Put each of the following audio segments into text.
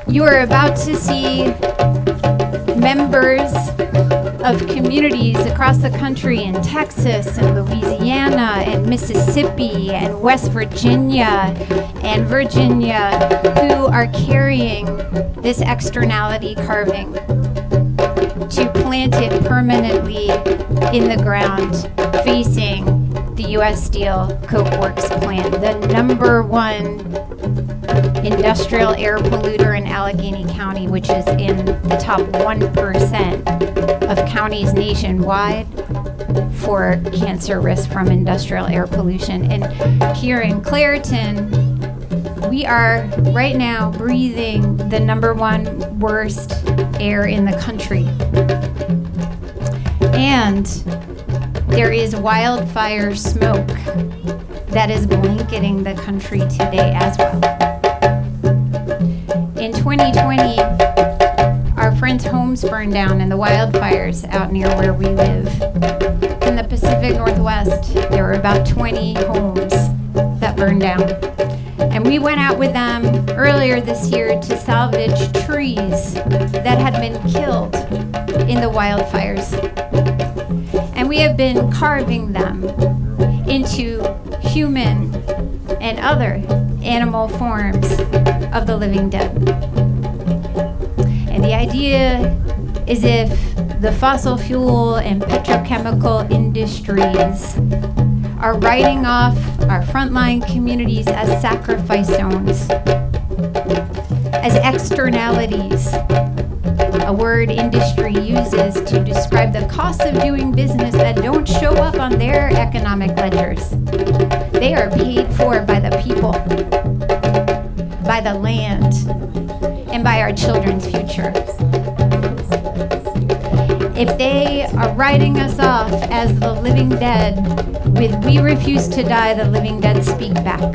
You are about to see members of communities across the country in Texas and Louisiana and Mississippi and West Virginia and Virginia who are carrying this externality carving to plant it permanently in the ground facing the U.S. Steel Coke Works plant, the number one industrial air polluter in Allegheny County, which is in the top 1% of counties nationwide for cancer risk from industrial air pollution. And here in Clairton, we are right now breathing the number one worst air in the country. And there is wildfire smoke that is blanketing the country today as well. In 2020, our friends' homes burned down in the wildfires out near where we live. In the Pacific Northwest, there were about 20 homes that burned down. And we went out with them earlier this year to salvage trees that had been killed in the wildfires. And we have been carving them into human and other animal forms of the living dead. And the idea is if the fossil fuel and petrochemical industries are writing off our frontline communities as sacrifice zones, as externalities, a word industry uses to describe the costs of doing business that don't show up on their economic ledgers. They are paid for by the people, by the land, and by our children's future. If they are writing us off as the living dead with "We refuse to die, the living dead speak back,"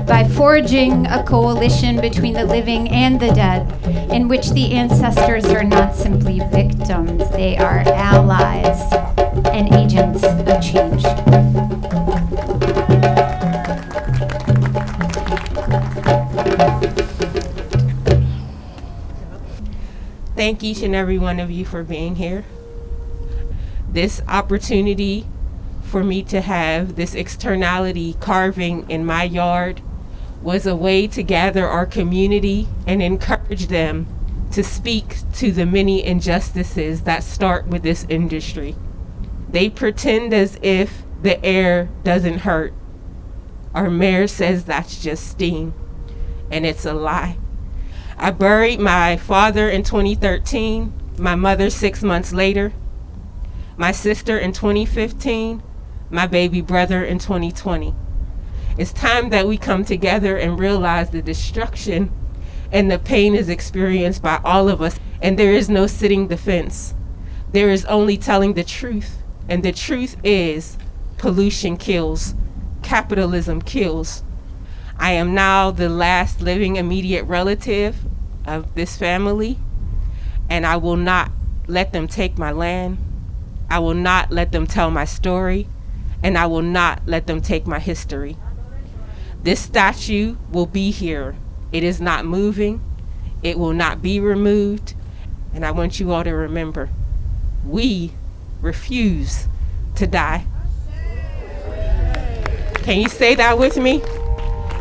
by forging a coalition between the living and the dead, in which the ancestors are not simply victims, they are allies and agents of change. Thank each and every one of you for being here. This opportunity for me to have this externality carving in my yard was a way to gather our community and encourage them to speak to the many injustices that start with this industry. They pretend as if the air doesn't hurt. Our mayor says that's just steam, and it's a lie. I buried my father in 2013, my mother 6 months later, my sister in 2015, my baby brother in 2020. It's time that we come together and realize the destruction and the pain is experienced by all of us, and there is no sitting defense. There is only telling the truth, and the truth is pollution kills, capitalism kills. I am now the last living immediate relative of this family, and I will not let them take my land. I will not let them tell my story, and I will not let them take my history. This statue will be here. It is not moving. It will not be removed. And I want you all to remember, we refuse to die. Can you say that with me?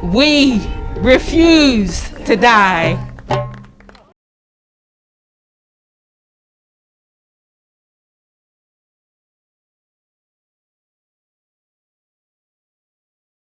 We refuse to die.